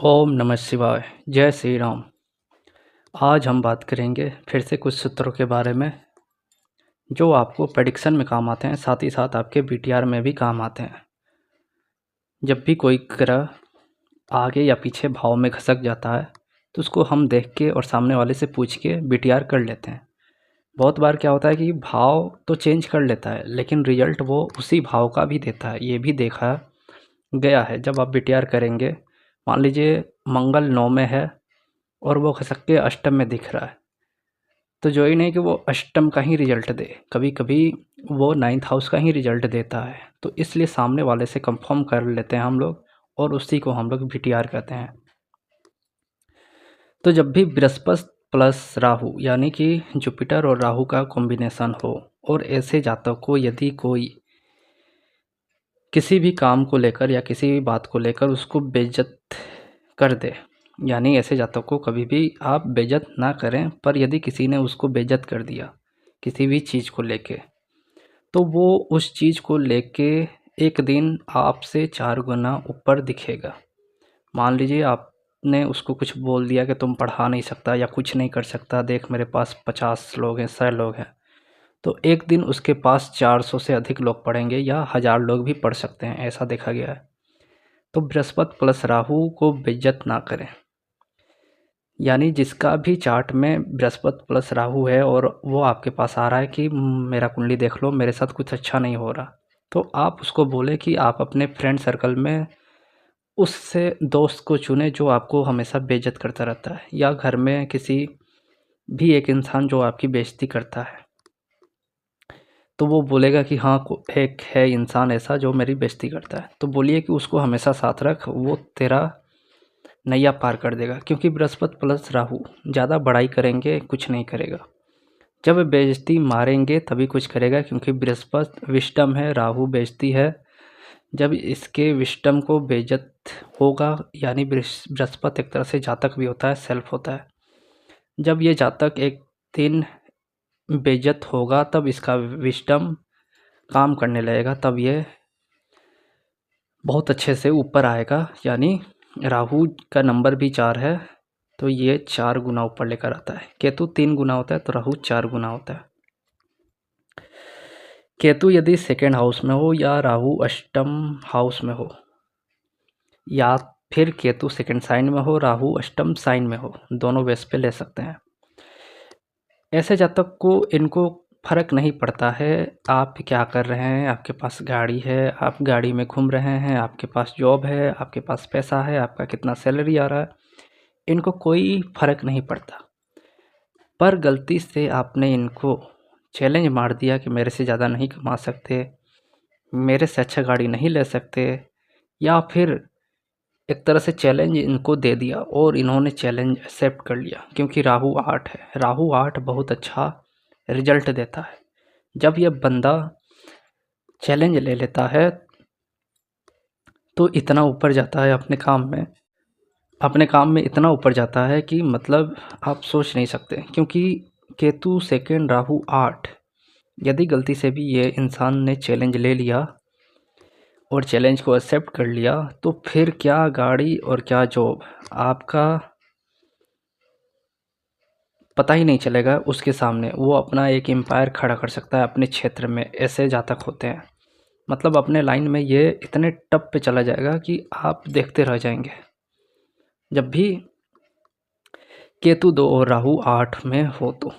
ओम नमः शिवाय। जय श्री राम। आज हम बात करेंगे फिर से कुछ सूत्रों के बारे में जो आपको प्रेडिक्शन में काम आते हैं, साथ ही साथ आपके बीटीआर में भी काम आते हैं। जब भी कोई ग्रह आगे या पीछे भाव में खसक जाता है तो उसको हम देख के और सामने वाले से पूछ के बीटीआर कर लेते हैं। बहुत बार क्या होता है कि भाव तो चेंज कर लेता है लेकिन रिजल्ट वो उसी भाव का भी देता है। ये भी देखा गया है। जब आप बीटीआर करेंगे, मान लीजिए मंगल 9 में है और वो खसक के अष्टम में दिख रहा है, तो जो ही नहीं कि वो अष्टम का ही रिजल्ट दे, कभी कभी वो 9th हाउस का ही रिजल्ट देता है। तो इसलिए सामने वाले से कंफर्म कर लेते हैं हम लोग और उसी को हम लोग बीटीआर कहते हैं। तो जब भी बृहस्पति प्लस राहु यानी कि जुपिटर और राहु का कॉम्बिनेशन हो और ऐसे जातक को यदि कोई किसी भी काम को लेकर या किसी भी बात को लेकर उसको बेइज्जत कर दे, यानी ऐसे जातक को कभी भी आप बेइज्जत ना करें, पर यदि किसी ने उसको बेइज्जत कर दिया किसी भी चीज़ को लेके, तो वो उस चीज़ को लेके एक दिन आपसे 4 गुना ऊपर दिखेगा। मान लीजिए आपने उसको कुछ बोल दिया कि तुम पढ़ा नहीं सकता या कुछ नहीं कर सकता, देख मेरे पास 50 लोग हैं, 100 लोग हैं, तो एक दिन उसके पास 400 से अधिक लोग पढ़ेंगे या 1000 लोग भी पढ़ सकते हैं, ऐसा देखा गया है। तो बृहस्पति प्लस राहु को बेइज्जत ना करें। यानी जिसका भी चार्ट में बृहस्पति प्लस राहु है और वो आपके पास आ रहा है कि मेरा कुंडली देख लो, मेरे साथ कुछ अच्छा नहीं हो रहा, तो आप उसको बोले कि आप अपने फ्रेंड सर्कल में उससे दोस्त को चुने जो आपको हमेशा बेइज्जत करता रहता है, या घर में किसी भी एक इंसान जो आपकी बेइज्जती करता है, तो वो बोलेगा कि हाँ एक है इंसान ऐसा जो मेरी बेइज्जती करता है, तो बोलिए कि उसको हमेशा साथ रख, वो तेरा नैया पार कर देगा। क्योंकि बृहस्पति प्लस राहु ज़्यादा बड़ाई करेंगे कुछ नहीं करेगा, जब बेइज्जती मारेंगे तभी कुछ करेगा। क्योंकि बृहस्पति विष्टम है, राहु बेइज्जती है। जब इसके विष्टम को बेइज्जत होगा, यानी बृहस्पति एक तरह से जातक भी होता है, सेल्फ होता है। जब ये जातक एक दिन बेइज्जत होगा तब इसका विष्टम काम करने लगेगा, तब ये बहुत अच्छे से ऊपर आएगा। यानी राहु का नंबर भी 4 है, तो ये 4 गुना ऊपर लेकर आता है। केतु 3 गुना होता है तो राहु 4 गुना होता है। केतु यदि सेकेंड हाउस में हो या राहु अष्टम हाउस में हो, या फिर केतु सेकेंड साइन में हो, राहु अष्टम साइन में हो, दोनों बेस पे ले सकते हैं। ऐसे जातक को इनको फर्क नहीं पड़ता है आप क्या कर रहे हैं, आपके पास गाड़ी है, आप गाड़ी में घूम रहे हैं, आपके पास जॉब है, आपके पास पैसा है, आपका कितना सैलरी आ रहा है, इनको कोई फर्क नहीं पड़ता। पर गलती से आपने इनको चैलेंज मार दिया कि मेरे से ज़्यादा नहीं कमा सकते, मेरे से अच्छा गाड़ी नहीं ले सकते, या फिर एक तरह से चैलेंज इनको दे दिया और इन्होंने चैलेंज एक्सेप्ट कर लिया। क्योंकि राहु 8 है, राहु 8 बहुत अच्छा रिजल्ट देता है। जब यह बंदा चैलेंज ले लेता है तो इतना ऊपर जाता है अपने काम में इतना ऊपर जाता है कि मतलब आप सोच नहीं सकते। क्योंकि केतु सेकेंड राहु 8, यदि गलती से भी ये इंसान ने चैलेंज ले लिया और चैलेंज को एक्सेप्ट कर लिया, तो फिर क्या गाड़ी और क्या जॉब, आपका पता ही नहीं चलेगा। उसके सामने वो अपना एक एम्पायर खड़ा कर सकता है अपने क्षेत्र में। ऐसे जातक होते हैं, मतलब अपने लाइन में ये इतने टप पे चला जाएगा कि आप देखते रह जाएंगे। जब भी केतु 2 और राहु 8 में हो तो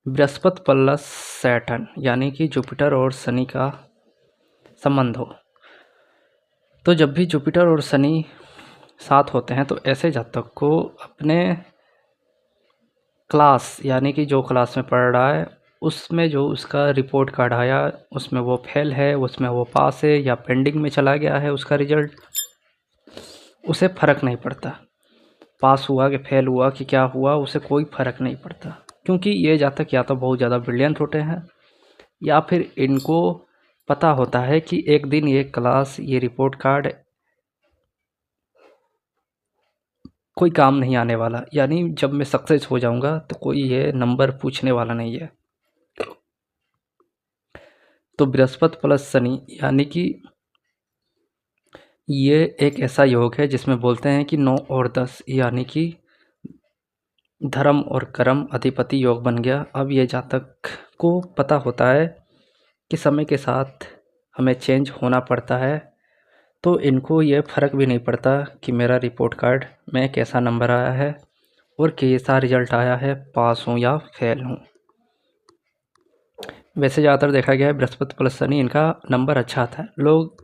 बृहस्पति प्लस सैटर्न यानी कि जुपिटर और शनि का संबंध हो, तो जब भी जुपिटर और शनि साथ होते हैं तो ऐसे जातक को अपने क्लास यानी कि जो क्लास में पढ़ रहा है उसमें जो उसका रिपोर्ट कार्ड आया उसमें वो फेल है, उसमें वो पास है, या पेंडिंग में चला गया है उसका रिजल्ट, उसे फ़र्क नहीं पड़ता। पास हुआ कि फेल हुआ कि क्या हुआ, उसे कोई फ़र्क नहीं पड़ता। क्योंकि ये जातक या तो बहुत ज़्यादा ब्रिलियंट होते हैं, या फिर इनको पता होता है कि एक दिन ये क्लास, ये रिपोर्ट कार्ड कोई काम नहीं आने वाला। यानी जब मैं सक्सेस हो जाऊंगा तो कोई ये नंबर पूछने वाला नहीं है। तो बृहस्पति प्लस शनि यानी कि ये एक ऐसा योग है जिसमें बोलते हैं कि 9 और 10 यानी कि धर्म और कर्म अधिपति योग बन गया। अब ये जातक को पता होता है कि समय के साथ हमें चेंज होना पड़ता है, तो इनको ये फ़र्क भी नहीं पड़ता कि मेरा रिपोर्ट कार्ड में कैसा नंबर आया है और कैसा रिजल्ट आया है, पास हूँ या फेल हूँ। वैसे ज़्यादातर देखा गया है बृहस्पति प्लस शनि इनका नंबर अच्छा आता है। लोग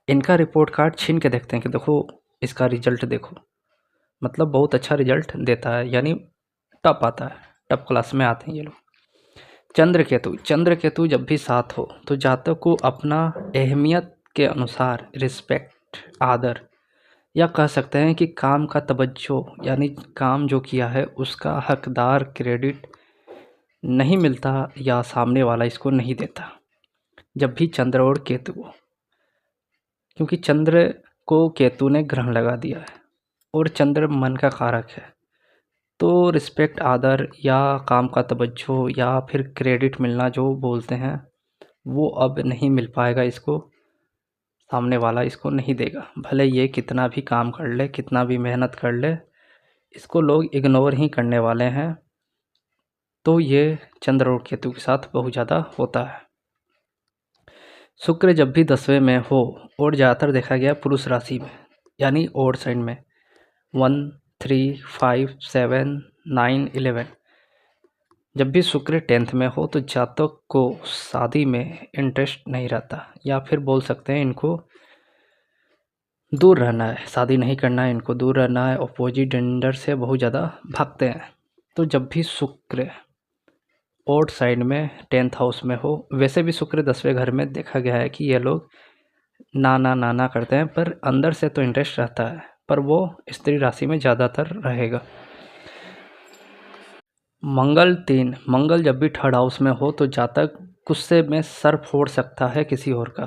इनका रिपोर्ट कार्ड छीन के देखते हैं कि देखो इसका रिजल्ट देखो, मतलब बहुत अच्छा रिजल्ट देता है, यानी टॉप आता है, टॉप क्लास में आते हैं ये लोग। चंद्र केतु जब भी साथ हो तो जातक को अपना अहमियत के अनुसार रिस्पेक्ट, आदर, या कह सकते हैं कि काम का तवज्जो, यानी काम जो किया है उसका हकदार क्रेडिट नहीं मिलता या सामने वाला इसको नहीं देता जब भी चंद्र और केतु हो, क्योंकि चंद्र को केतु ने ग्रहण लगा दिया है और चंद्र मन का कारक है। तो रिस्पेक्ट, आदर या काम का तवज्जो या फिर क्रेडिट मिलना जो बोलते हैं, वो अब नहीं मिल पाएगा इसको, सामने वाला इसको नहीं देगा। भले ये कितना भी काम कर ले, कितना भी मेहनत कर ले, इसको लोग इग्नोर ही करने वाले हैं। तो ये चंद्र और केतु के साथ बहुत ज़्यादा होता है। शुक्र जब भी 10वें में हो और ज़्यादातर देखा गया पुरुष राशि में, यानी ओड साइड में 1, 3, 5, 7, 9, 11, जब भी शुक्र 10th में हो तो जातक को शादी में इंटरेस्ट नहीं रहता, या फिर बोल सकते हैं इनको दूर रहना है, शादी नहीं करना है, इनको दूर रहना है, अपोजिट जेंडर से बहुत ज़्यादा भागते हैं। तो जब भी शुक्र ओड साइड में 10th हाउस में हो, वैसे भी शुक्र 10वें घर में देखा गया है कि ये लोग नाना करते हैं, पर अंदर से तो इंटरेस्ट रहता है, पर वो स्त्री राशि में ज़्यादातर रहेगा। मंगल जब भी 3rd हाउस में हो तो जातक गुस्से में सर फोड़ सकता है किसी और का,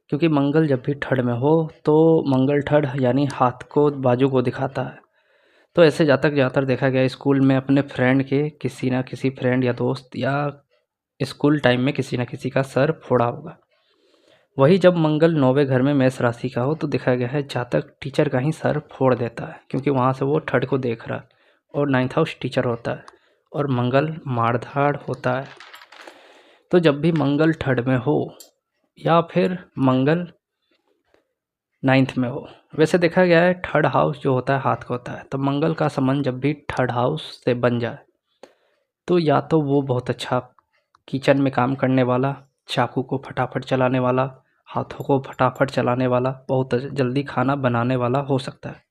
क्योंकि मंगल जब भी 3rd में हो तो मंगल 3rd यानी हाथ को, बाजू को दिखाता है। तो ऐसे जातक ज़्यादातर देखा गया स्कूल में अपने फ्रेंड के, किसी ना किसी फ्रेंड या दोस्त या स्कूल टाइम में किसी ना किसी का सर फोड़ा होगा। वही जब मंगल 9वें घर में मेष राशि का हो तो देखा गया है जातक टीचर का ही सर फोड़ देता है, क्योंकि वहाँ से वो 3rd को देख रहा है और 9th हाउस टीचर होता है और मंगल मारधाड़ होता है। तो जब भी मंगल 3rd में हो या फिर मंगल 9th में हो, वैसे देखा गया है 3rd हाउस जो होता है हाथ का होता है, तो मंगल का संबंध जब भी 3rd हाउस से बन जाए तो या तो वो बहुत अच्छा किचन में काम करने वाला, चाकू को फटाफट चलाने वाला, हाथों को फटाफट चलाने वाला, बहुत जल्दी खाना बनाने वाला हो सकता है,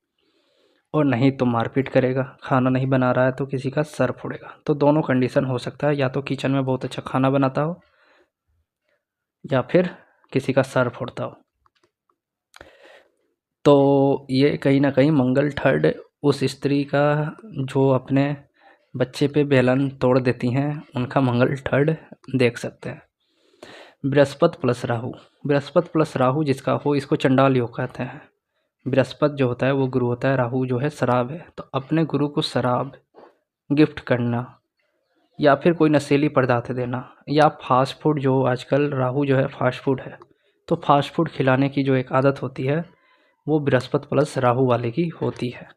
और नहीं तो मारपीट करेगा, खाना नहीं बना रहा है तो किसी का सर फोड़ेगा। तो दोनों कंडीशन हो सकता है, या तो किचन में बहुत अच्छा खाना बनाता हो या फिर किसी का सर फोड़ता हो। तो ये कहीं ना कहीं मंगल 3rd उस स्त्री का जो अपने बच्चे पे बेलन तोड़ देती हैं, उनका मंगल 3rd देख सकते हैं। बृहस्पति प्लस राहु जिसका हो, इसको चंडाल योग कहते हैं। बृहस्पति जो होता है वो गुरु होता है, राहु जो है शराब है। तो अपने गुरु को शराब गिफ्ट करना या फिर कोई नशीली पदार्थ देना या फास्ट फूड, जो आजकल राहु जो है फास्ट फूड है, तो फास्ट फूड खिलाने की जो एक आदत होती है वो बृहस्पति प्लस राहु वाले की होती है।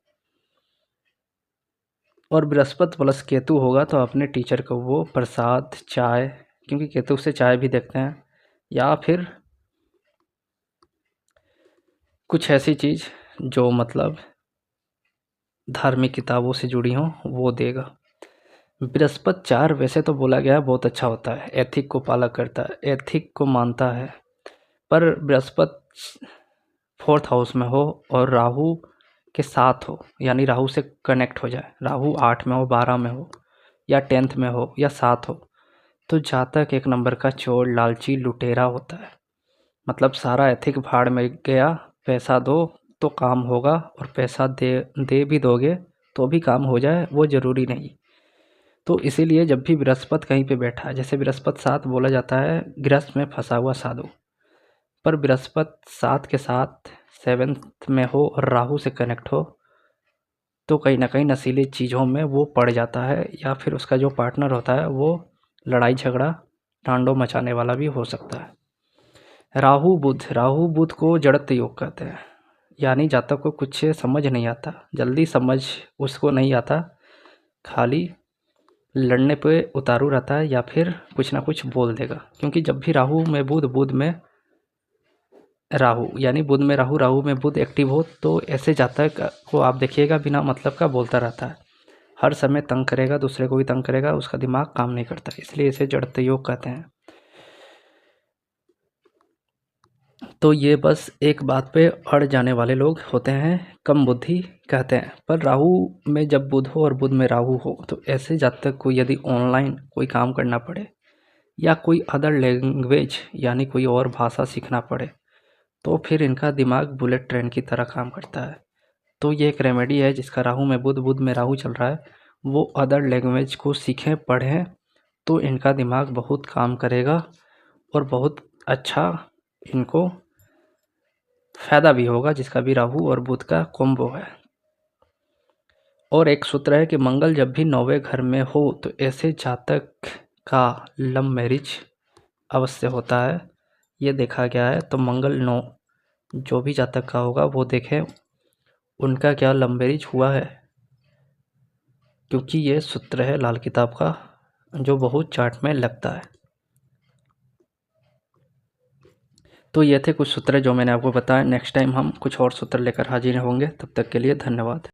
और बृहस्पति प्लस केतु होगा तो अपने टीचर को वो प्रसाद, चाय, क्योंकि केतु से चाय भी देखते हैं, या फिर कुछ ऐसी चीज़ जो मतलब धार्मिक किताबों से जुड़ी हों वो देगा। बृहस्पति 4 वैसे तो बोला गया है बहुत अच्छा होता है, एथिक को पालक करता है, एथिक को मानता है, पर बृहस्पति 4th हाउस में हो और राहु के साथ हो, यानी राहु से कनेक्ट हो जाए, राहु 8 में हो, 12 में हो या 10th में हो या 7 हो, तो जातक एक नंबर का चोर, लालची, लुटेरा होता है। मतलब सारा एथिक भाड़ में गया, पैसा दो तो काम होगा, और पैसा दे भी दोगे तो भी काम हो जाए वो ज़रूरी नहीं। तो इसीलिए जब भी बृहस्पति कहीं पे बैठा है, जैसे बृहस्पति 7 बोला जाता है गृहस्थ में फंसा हुआ साधु, पर बृहस्पति 7 के साथ 7th में हो और राहु से कनेक्ट हो तो कहीं ना कहीं नशीली चीज़ों में वो पड़ जाता है, या फिर उसका जो पार्टनर होता है वो लड़ाई झगड़ा, तांडव मचाने वाला भी हो सकता है। राहु बुध को जड़त्व योग कहते हैं। यानी जातक को कुछ समझ नहीं आता, जल्दी समझ उसको नहीं आता, खाली लड़ने पे उतारू रहता है या फिर कुछ ना कुछ बोल देगा। क्योंकि जब भी राहु में बुध, बुध में राहु, यानी बुध में राहु, राहु में बुध एक्टिव हो तो ऐसे जातक को आप देखिएगा बिना मतलब का बोलता रहता है, हर समय तंग करेगा, दूसरे को भी तंग करेगा, उसका दिमाग काम नहीं करता, इसलिए इसे जड़त्व योग कहते हैं। तो ये बस एक बात पे अड़ जाने वाले लोग होते हैं, कम बुद्धि कहते हैं। पर राहु में जब बुध हो और बुध में राहु हो तो ऐसे जातक को यदि ऑनलाइन कोई काम करना पड़े या कोई अदर लैंग्वेज यानी कोई और भाषा सीखना पड़े तो फिर इनका दिमाग बुलेट ट्रेन की तरह काम करता है। तो ये एक रेमेडी है, जिसका राहु में बुध, बुध में राहु चल रहा है, वो अदर लैंग्वेज को सीखें, पढ़ें, तो इनका दिमाग बहुत काम करेगा और बहुत अच्छा इनको फ़ायदा भी होगा, जिसका भी राहु और बुध का कॉम्बो है। और एक सूत्र है कि मंगल जब भी 9वें घर में हो तो ऐसे जातक का लव मैरिज अवश्य होता है, ये देखा गया है। तो मंगल 9 जो भी जातक का होगा वो देखें उनका क्या लव मैरिज हुआ है, क्योंकि ये सूत्र है लाल किताब का जो बहुत चार्ट में लगता है। तो ये थे कुछ सूत्र जो मैंने आपको बताया। नेक्स्ट टाइम हम कुछ और सूत्र लेकर हाजिर होंगे, तब तक के लिए धन्यवाद।